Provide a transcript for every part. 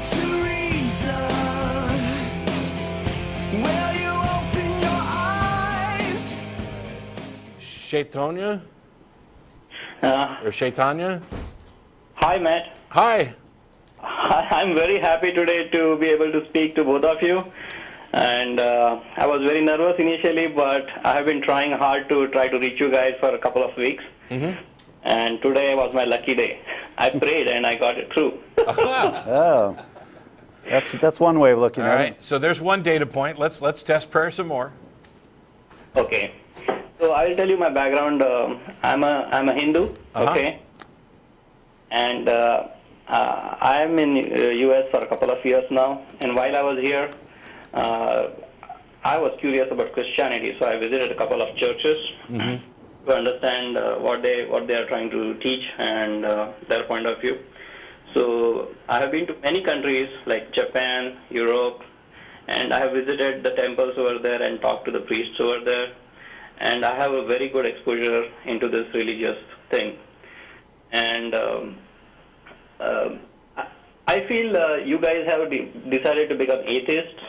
to reason? Will you open your eyes? Chaitanya? Or Chaitanya? Hi, Matt. Hi. I'm very happy today to be able to speak to both of you. And I was very nervous initially, but I have been trying hard to try to reach you guys for a couple of weeks. And today was my lucky day. I prayed and I got it through. Oh, that's one way of looking All at right. it. So there's one data point. Let's test prayer some more. Okay. So I'll tell you my background. I'm a Hindu. Okay. And I'm in U.S. for a couple of years now. And while I was here, I was curious about Christianity, so I visited a couple of churches to understand what they are trying to teach and their point of view. So I have been to many countries like Japan, Europe, and I have visited the temples over there and talked to the priests over there. And I have a very good exposure into this religious thing. And I feel you guys have decided to become atheists,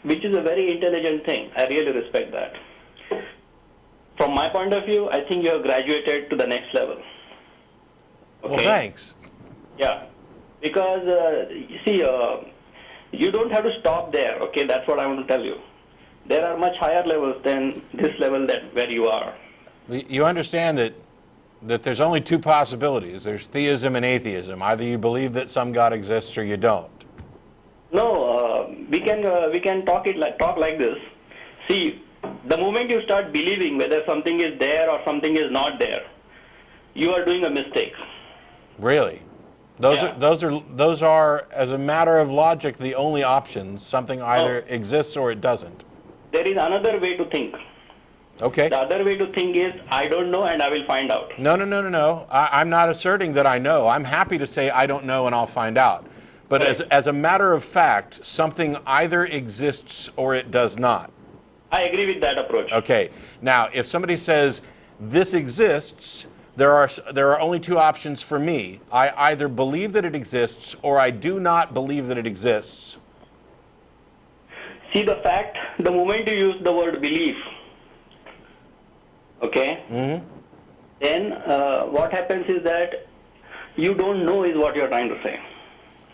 which is a very intelligent thing. I really respect that. From my point of view, I think you have graduated to the next level. Okay? Well, thanks. Yeah, because you see, you don't have to stop there. Okay, that's what I want to tell you. There are much higher levels than this level where you are. You understand that there's only two possibilities. There's theism and atheism. Either you believe that some God exists or you don't. No, we can talk like this. See, the moment you start believing whether something is there or something is not there, you are doing a mistake. Really? Those are, as a matter of logic, the only options. Something either exists or it doesn't. There is another way to think. Okay. The other way to think is, I don't know and I will find out. No. I'm not asserting that I know. I'm happy to say I don't know and I'll find out. But as a matter of fact, something either exists or it does not. I agree with that approach. Okay. Now, if somebody says this exists, there are only two options for me. I either believe that it exists or I do not believe that it exists. See, the moment you use the word belief, okay, then what happens is that you don't know is what you're trying to say.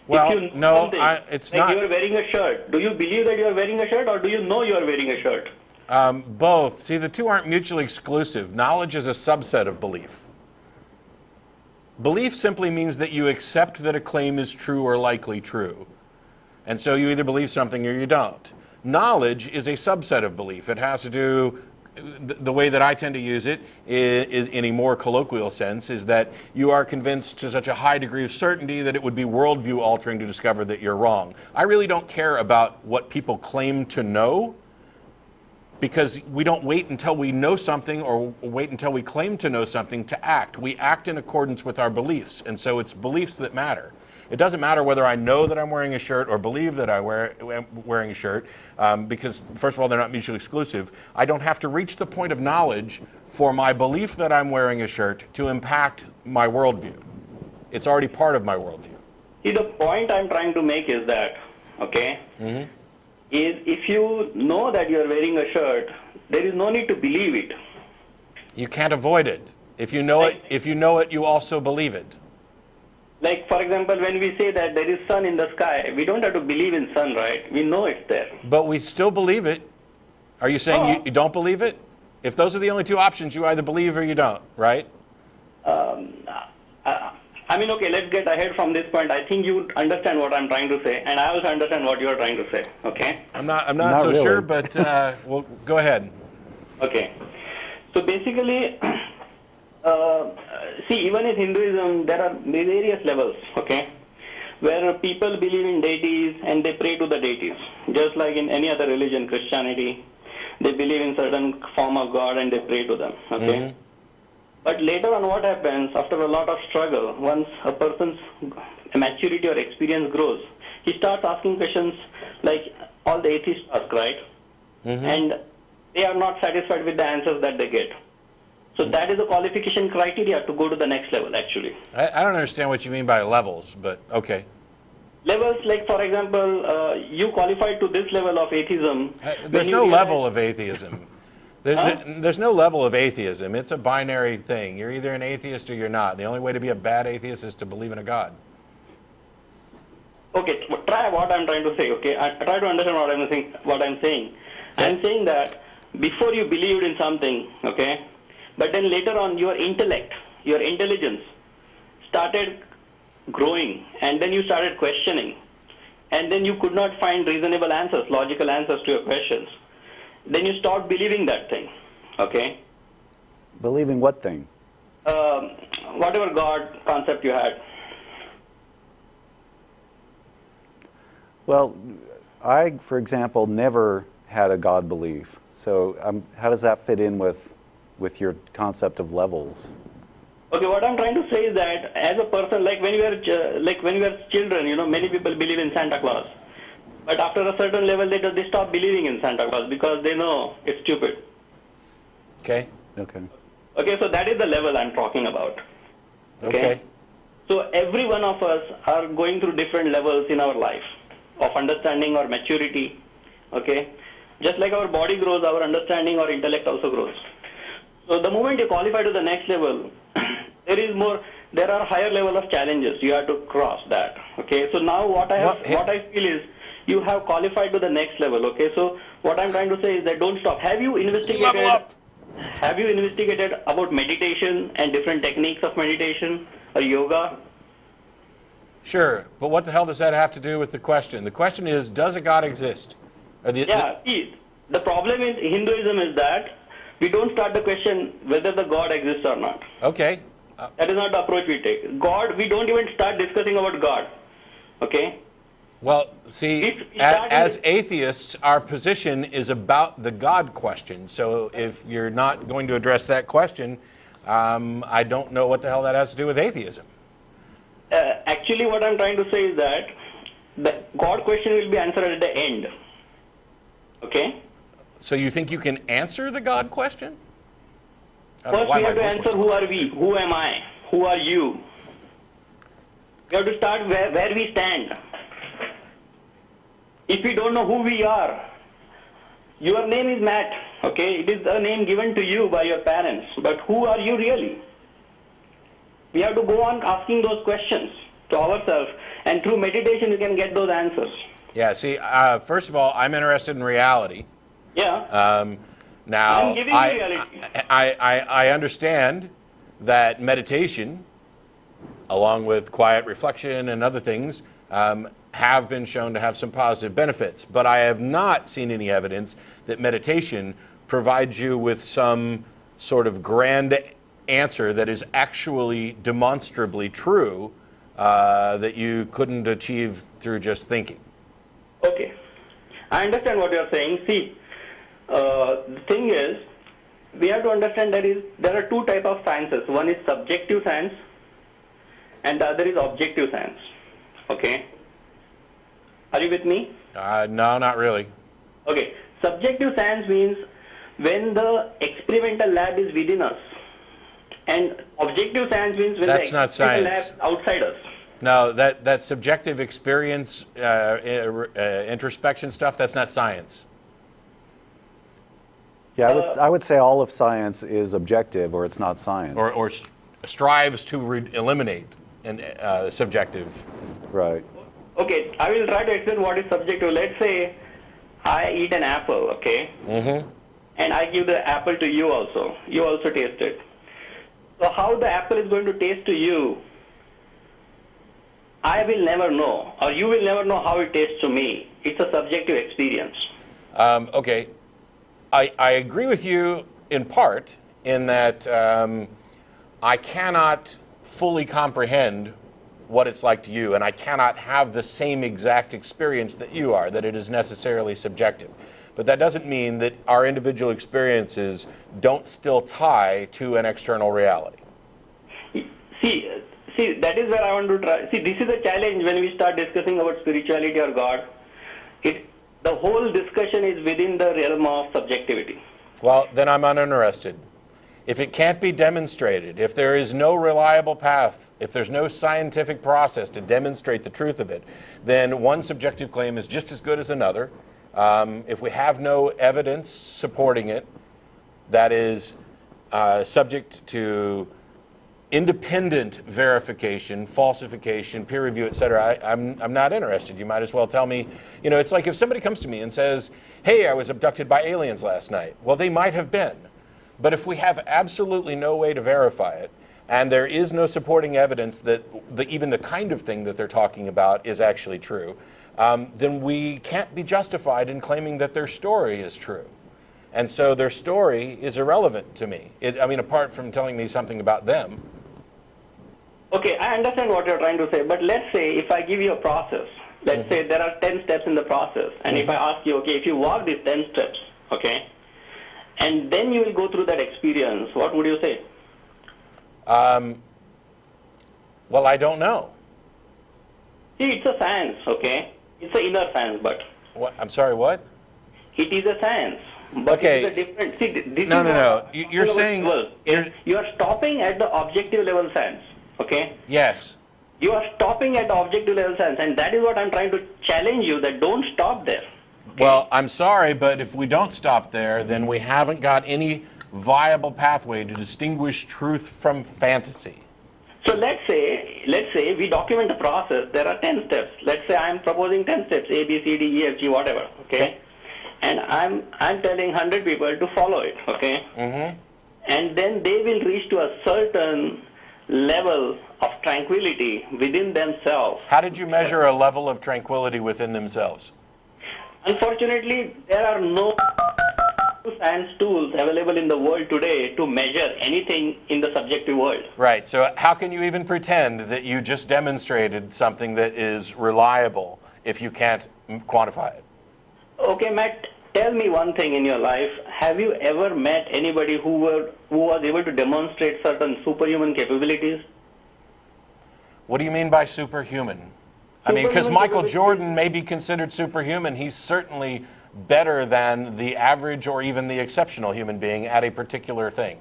Well, if you no, it's like not. You're wearing a shirt. Do you believe that you're wearing a shirt or do you know you're wearing a shirt? Both. See, the two aren't mutually exclusive. Knowledge is a subset of belief. Belief simply means that you accept that a claim is true or likely true. And so you either believe something or you don't. Knowledge is a subset of belief. It has to do, the way that I tend to use it is in a more colloquial sense, is that you are convinced to such a high degree of certainty that it would be worldview altering to discover that you're wrong. I really don't care about what people claim to know, because we don't wait until we know something or wait until we claim to know something to act. We act in accordance with our beliefs, and so it's beliefs that matter. It doesn't matter whether I know that I'm wearing a shirt or believe that I'm wearing a shirt, because, first of all, they're not mutually exclusive. I don't have to reach the point of knowledge for my belief that I'm wearing a shirt to impact my worldview. It's already part of my worldview. See, the point I'm trying to make is that, okay, is if you know that you're wearing a shirt, there is no need to believe it. You can't avoid it. If you know it, you also believe it. Like, for example, when we say that there is sun in the sky, we don't have to believe in sun, right? We know it's there. But we still believe it. Are you saying you don't believe it? If those are the only two options, you either believe or you don't, right? I mean, okay, let's get ahead from this point. I think you understand what I'm trying to say, and I also understand what you are trying to say, okay? I'm not so really sure, but well, go ahead. Okay. So basically, see, even in Hinduism, there are various levels, okay, where people believe in deities and they pray to the deities. Just like in any other religion, Christianity, they believe in certain form of God and they pray to them, okay? But later on, what happens, after a lot of struggle, once a person's maturity or experience grows, he starts asking questions like all the atheists ask, right? And they are not satisfied with the answers that they get. So that is a qualification criteria to go to the next level, actually. I don't understand what you mean by levels, but okay. Levels like, for example, you qualified to this level of atheism. There's no level of atheism. There's no level of atheism. It's a binary thing. You're either an atheist or you're not. The only way to be a bad atheist is to believe in a God. Okay, try what I'm trying to say, okay? I try to understand what I'm saying. I'm saying that before you believed in something, okay, but then later on your intellect, your intelligence started growing, and then you started questioning, and then you could not find reasonable answers, logical answers to your questions. Then you stopped believing that thing, okay? Believing what thing? Whatever God concept you had. Well, I, for example, never had a God belief. So how does that fit in with your concept of levels? Okay, what I'm trying to say is that as a person, like when you were children, you know, many people believe in Santa Claus. But after a certain level, they stop believing in Santa Claus because they know it's stupid. Okay. Okay. Okay, so that is the level I'm talking about. Okay. So every one of us are going through different levels in our life of understanding or maturity. Okay. Just like our body grows, our understanding or intellect also grows. So the moment you qualify to the next level, there are higher level of challenges. You have to cross that. Okay. So now what I feel is you have qualified to the next level. Okay. So what I'm trying to say is that don't stop. Have you investigated? Level up. Have you investigated about meditation and different techniques of meditation or yoga? Sure, but what the hell does that have to do with the question? The question is, does a God exist? See, the problem in Hinduism is that we don't start the question whether the God exists or not. Okay. That is not the approach we take. God, we don't even start discussing about God. Okay? Well, see, as atheists, our position is about the God question. So if you're not going to address that question, I don't know what the hell that has to do with atheism. Actually, what I'm trying to say is that the God question will be answered at the end. Okay? So you think you can answer the God question? First, we have to answer who are we? Who am I? Who are you? We have to start where we stand. If we don't know who we are, your name is Matt, okay? It is a name given to you by your parents, but who are you really? We have to go on asking those questions to ourselves, and through meditation you can get those answers. Yeah, see, first of all, I'm interested in reality. Yeah. Now, I'm giving you reality. I understand that meditation, along with quiet reflection and other things, have been shown to have some positive benefits, but I have not seen any evidence that meditation provides you with some sort of grand answer that is actually demonstrably true that you couldn't achieve through just thinking. Okay. I understand what you're saying. See, the thing is, we have to understand there are two types of sciences. One is subjective science and the other is objective science. Okay? Are you with me? No, not really. Okay. Subjective science means when the experimental lab is within us. And objective science means when That's the not experimental lab science. is outside us. No, that subjective experience, introspection stuff, that's not science. Yeah, I would say all of science is objective, or it's not science. Or strives to eliminate subjective. Right. Okay, I will try to explain what is subjective. Let's say I eat an apple, okay? Mm-hmm. And I give the apple to you also. You also taste it. So how the apple is going to taste to you, I will never know, or you will never know how it tastes to me. It's a subjective experience. Okay. I agree with you in part in that I cannot fully comprehend what it's like to you, and I cannot have the same exact experience that you are, that it is necessarily subjective. But that doesn't mean that our individual experiences don't still tie to an external reality. See, that is where I want to try. See, this is a challenge when we start discussing about spirituality or God. The whole discussion is within the realm of subjectivity. Well, then I'm uninterested. If it can't be demonstrated, if there is no reliable path, if there's no scientific process to demonstrate the truth of it, then one subjective claim is just as good as another. If we have no evidence supporting it that is subject to independent verification, falsification, peer review, et cetera, I'm not interested. You might as well tell me, you know, it's like if somebody comes to me and says, hey, I was abducted by aliens last night. Well, they might have been. But if we have absolutely no way to verify it, and there is no supporting evidence that even the kind of thing that they're talking about is actually true, then we can't be justified in claiming that their story is true. And so their story is irrelevant to me. I mean, apart from telling me something about them. Okay, I understand what you're trying to say, but let's say if I give you a process, let's say there are 10 steps in the process, and if I ask you, okay, if you walk these 10 steps, okay, and then you will go through that experience, what would you say? Well, I don't know. See, it's a science, okay? It's an inner science, but. What? I'm sorry, what? It is a science. But Okay. it is a different. See, this No, is no, no. what- You're saying. You are stopping at the objective level science, okay? Yes. You are stopping at the objective level science, and that is what I'm trying to challenge you, that don't stop there. Okay? Well, I'm sorry, but if we don't stop there, then we haven't got any viable pathway to distinguish truth from fantasy. So let's say we document the process. There are 10 steps. Let's say I'm proposing 10 steps, A, B, C, D, E, F, G, whatever, okay? And I'm telling 100 people to follow it, okay? Mm-hmm. And then they will reach to a certain level of tranquility within themselves. How did you measure a level of tranquility within themselves? Unfortunately, there are no science tools available in the world today to measure anything in the subjective world. Right. So how can you even pretend that you just demonstrated something that is reliable if you can't quantify it? Okay, Matt, tell me one thing in your life. Have you ever met anybody who was able to demonstrate certain superhuman capabilities? What do you mean by superhuman? I mean, because Michael Jordan may be considered superhuman. He's certainly better than the average or even the exceptional human being at a particular thing.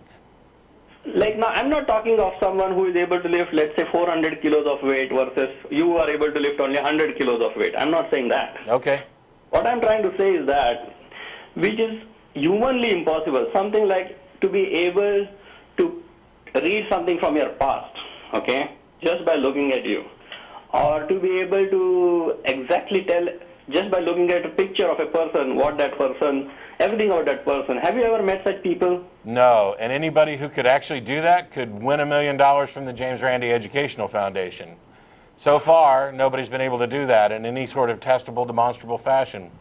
Like now, I'm not talking of someone who is able to lift, let's say, 400 kilos of weight versus you are able to lift only 100 kilos of weight. I'm not saying that. Okay. What I'm trying to say is that, which is humanly impossible, something like to be able to read something from your past, okay, just by looking at you, or to be able to exactly tell, just by looking at a picture of a person, what that person, everything about that person. Have you ever met such people? No, and anybody who could actually do that could win $1 million from the James Randi Educational Foundation. So far, nobody's been able to do that in any sort of testable, demonstrable fashion.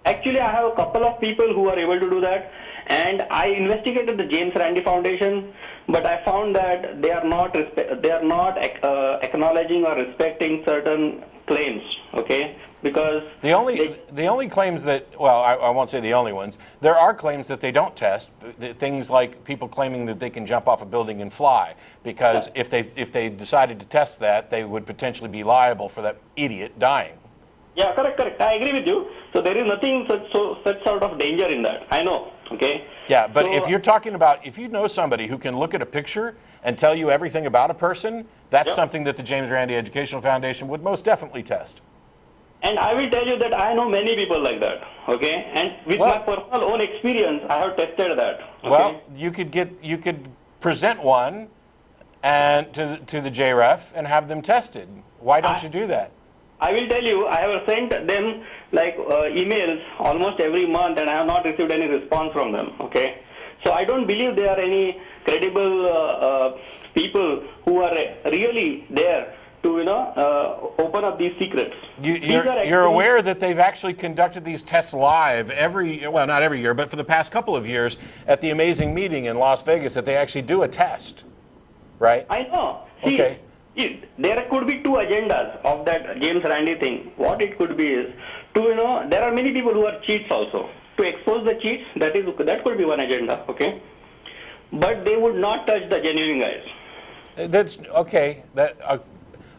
Actually, I have a couple of people who are able to do that, and I investigated the James Randi Foundation, but I found that they are not acknowledging or respecting certain claims, okay? Because the only claims that, well, I won't say the only ones. There are claims that they don't test. Things like people claiming that they can jump off a building and fly, because if they decided to test that, they would potentially be liable for that idiot dying. Yeah, correct. I agree with you. So there is nothing such sort of danger in that. I know, okay? Yeah, but so, if you're talking about, if you know somebody who can look at a picture and tell you everything about a person, that's something that the James Randi Educational Foundation would most definitely test. And I will tell you that I know many people like that, okay? And with my personal own experience, I have tested that. Okay? Well, you could present one and to the JREF and have them tested. Why don't you do that? I will tell you, I have sent them like emails almost every month, and I have not received any response from them, okay? So I don't believe there are any credible people who are really there to, open up these secrets. You're aware that they've actually conducted these tests live not every year, but for the past couple of years at the amazing meeting in Las Vegas, that they actually do a test, right? I know. See, okay. There could be two agendas of that James Randi thing. What it could be is to, there are many people who are cheats also. To expose the cheats, that could be one agenda, okay? But they would not touch the genuine guys. That's okay.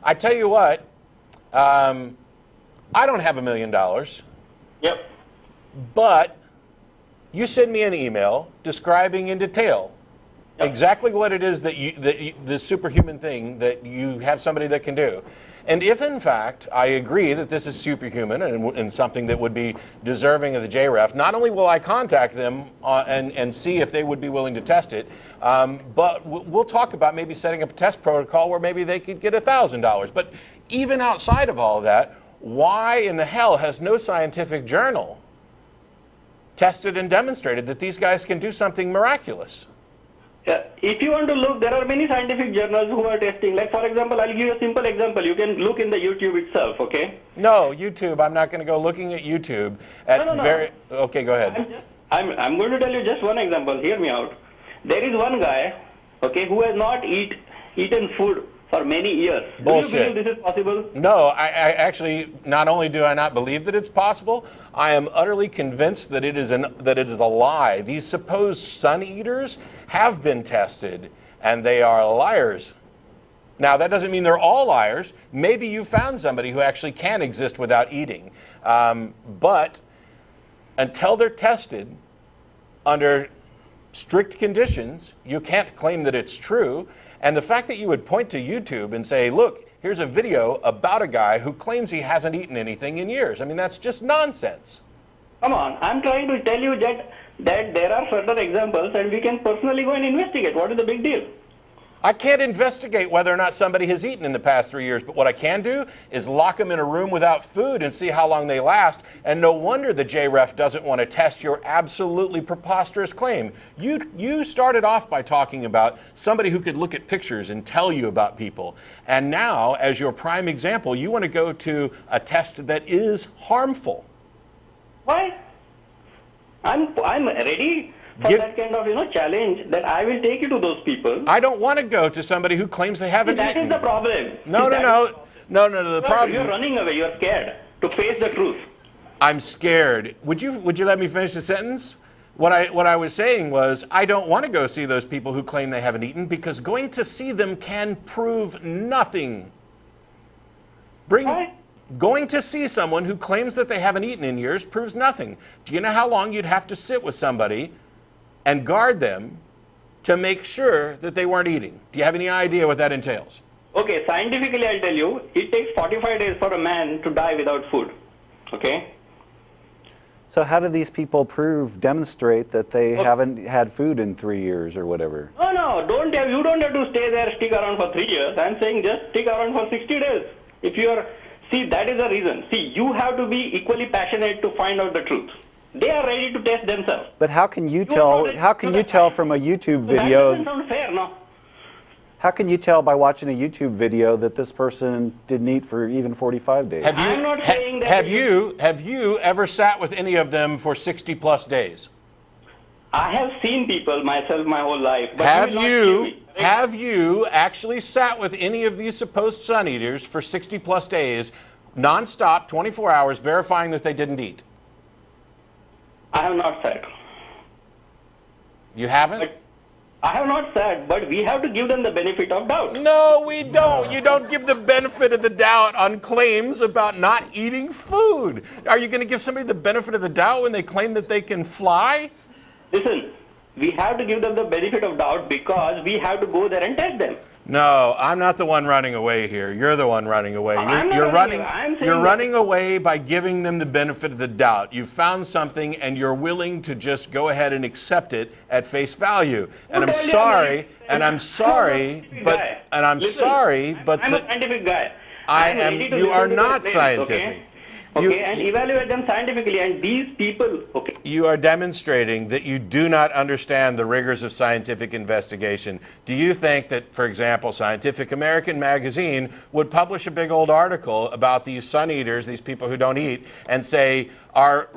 I tell you what, I don't have $1 million. Yep. But you send me an email describing in detail exactly what it is that this superhuman thing that you have somebody that can do. And if in fact I agree that this is superhuman and something that would be deserving of the JREF, not only will I contact them and see if they would be willing to test it, but we'll talk about maybe setting up a test protocol where maybe they could get $1,000. But even outside of all of that, why in the hell has no scientific journal tested and demonstrated that these guys can do something miraculous? If you want to look, there are many scientific journals who are testing. Like, for example, I'll give you a simple example. You can look in the YouTube itself, okay? No, YouTube. I'm not going to go looking at YouTube. No. Okay, go ahead. I'm going to tell you just one example. Hear me out. There is one guy, okay, who has not eaten food for many years. Bullshit. Do you believe this is possible? No, I actually, not only do I not believe that it's possible, I am utterly convinced that it is a lie. These supposed sun eaters have been tested, and they are liars. Now, that doesn't mean they're all liars. Maybe you found somebody who actually can exist without eating. But until they're tested under strict conditions, you can't claim that it's true. And the fact that you would point to YouTube and say, look, here's a video about a guy who claims he hasn't eaten anything in years. I mean, that's just nonsense. Come on, I'm trying to tell you that there are further examples and we can personally go and investigate. What is the big deal? I can't investigate whether or not somebody has eaten in the past 3 years, but what I can do is lock them in a room without food and see how long they last. And no wonder the JREF doesn't want to test your absolutely preposterous claim. You started off by talking about somebody who could look at pictures and tell you about people. And now, as your prime example, you want to go to a test that is harmful. Why? I'm ready for that kind of challenge that I will take you to those people. I don't want to go to somebody who claims they haven't That eaten. is the problem. No. The problem. You're running away. You're scared to face the truth. I'm scared. Would you let me finish the sentence? What I was saying was I don't want to go see those people who claim they haven't eaten because going to see them can prove nothing. Why? Going to see someone who claims that they haven't eaten in years proves nothing. Do you know how long you'd have to sit with somebody and guard them to make sure that they weren't eating? Do you have any idea what that entails? Okay, scientifically I'll tell you, it takes 45 days for a man to die without food. Okay? So how do these people demonstrate that they haven't had food in 3 years or whatever? No, you don't have to stay there, stick around for 3 years. I'm saying just stick around for 60 days. See, that is the reason. See, you have to be equally passionate to find out the truth. They are ready to test themselves. But how can you tell? How can you tell from a YouTube video? That doesn't sound fair, no? How can you tell by watching a YouTube video that this person didn't eat for even 45 days? I'm not saying that. Have you ever sat with any of them for 60 plus days? I have seen people myself my whole life. But Have you actually sat with any of these supposed sun eaters for 60 plus days, nonstop, 24 hours, verifying that they didn't eat? I have not said. You haven't? I have not said, but we have to give them the benefit of doubt. No, we don't. You don't give the benefit of the doubt on claims about not eating food. Are you going to give somebody the benefit of the doubt when they claim that they can fly? Listen, we have to give them the benefit of doubt because we have to go there and test them. No, I'm not the one running away here. You're the one running away. You're running away by giving them the benefit of the doubt. You found something and you're willing to just go ahead and accept it at face value. And I'm sorry, but I'm a scientific guy. You are not scientific. Okay, and evaluate them scientifically. And these people, okay. You are demonstrating that you do not understand the rigors of scientific investigation. Do you think that, for example, Scientific American magazine would publish a big old article about these sun eaters, these people who don't eat, and say, our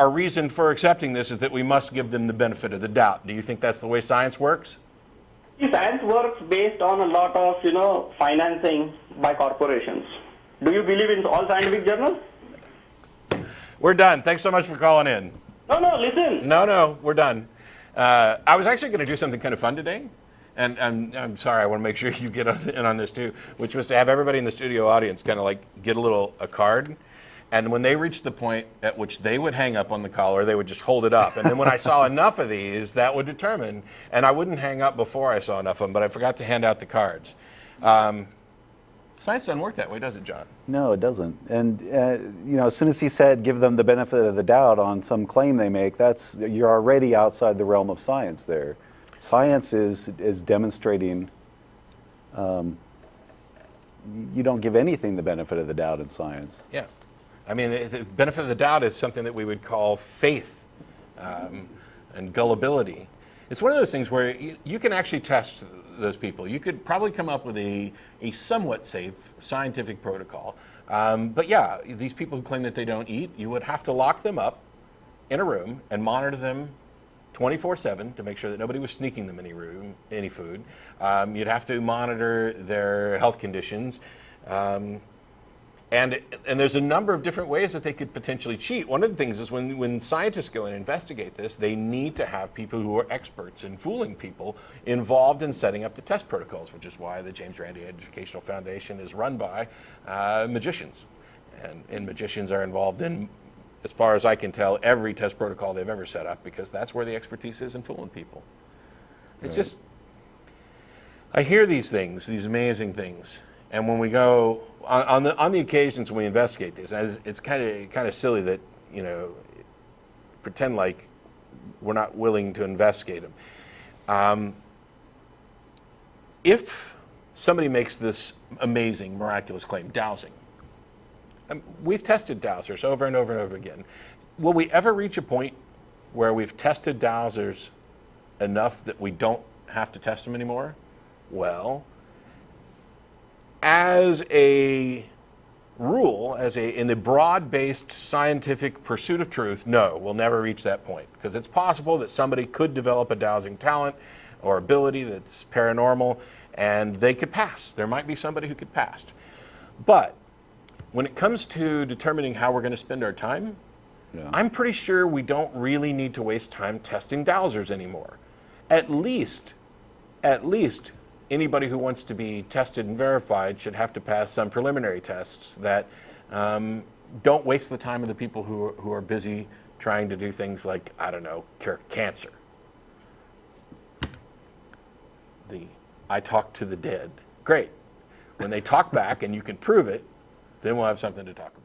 reason for accepting this is that we must give them the benefit of the doubt? Do you think that's the way science works? Science works based on a lot of, financing by corporations. Do you believe in all scientific journals? We're done. Thanks so much for calling in. No, listen. No, we're done. I was actually going to do something kind of fun today, and I'm sorry, I want to make sure you get in on this too, which was to have everybody in the studio audience kind of like get a card, And when they reached the point at which they would hang up on the collar, they would just hold it up. And then when I saw enough of these, that would determine. And I wouldn't hang up before I saw enough of them, but I forgot to hand out the cards. Science doesn't work that way, does it, John? No, it doesn't. And you know, as soon as he said give them the benefit of the doubt on some claim they make, you're already outside the realm of science there. Science is demonstrating. You don't give anything the benefit of the doubt in science. Yeah. I mean, the benefit of the doubt is something that we would call faith and gullibility. It's one of those things where you can actually test those people. You could probably come up with a somewhat safe scientific protocol. But yeah, these people who claim that they don't eat, you would have to lock them up in a room and monitor them 24/7 to make sure that nobody was sneaking them any food. You'd have to monitor their health conditions. And there's a number of different ways that they could potentially cheat. One of the things is when scientists go and investigate this, they need to have people who are experts in fooling people involved in setting up the test protocols, which is why the James Randi Educational Foundation is run by magicians. And magicians are involved in, as far as I can tell, every test protocol they've ever set up, because that's where the expertise is in fooling people. It's just, I hear these things, these amazing things, and when we go, on the occasions when we investigate this, it's kind of silly that, you know, pretend like we're not willing to investigate them. If somebody makes this amazing, miraculous claim, dowsing, we've tested dowsers over and over and over again. Will we ever reach a point where we've tested dowsers enough that we don't have to test them anymore? Well, as a rule, in the broad-based scientific pursuit of truth, no, we'll never reach that point, because it's possible that somebody could develop a dowsing talent or ability that's paranormal, and they could pass. There might be somebody who could pass. But when it comes to determining how we're going to spend our time, I'm pretty sure we don't really need to waste time testing dowsers anymore. At least anybody who wants to be tested and verified should have to pass some preliminary tests that don't waste the time of the people who are busy trying to do things like, I don't know, cure cancer. I talk to the dead. Great. When they talk back and you can prove it, then we'll have something to talk about.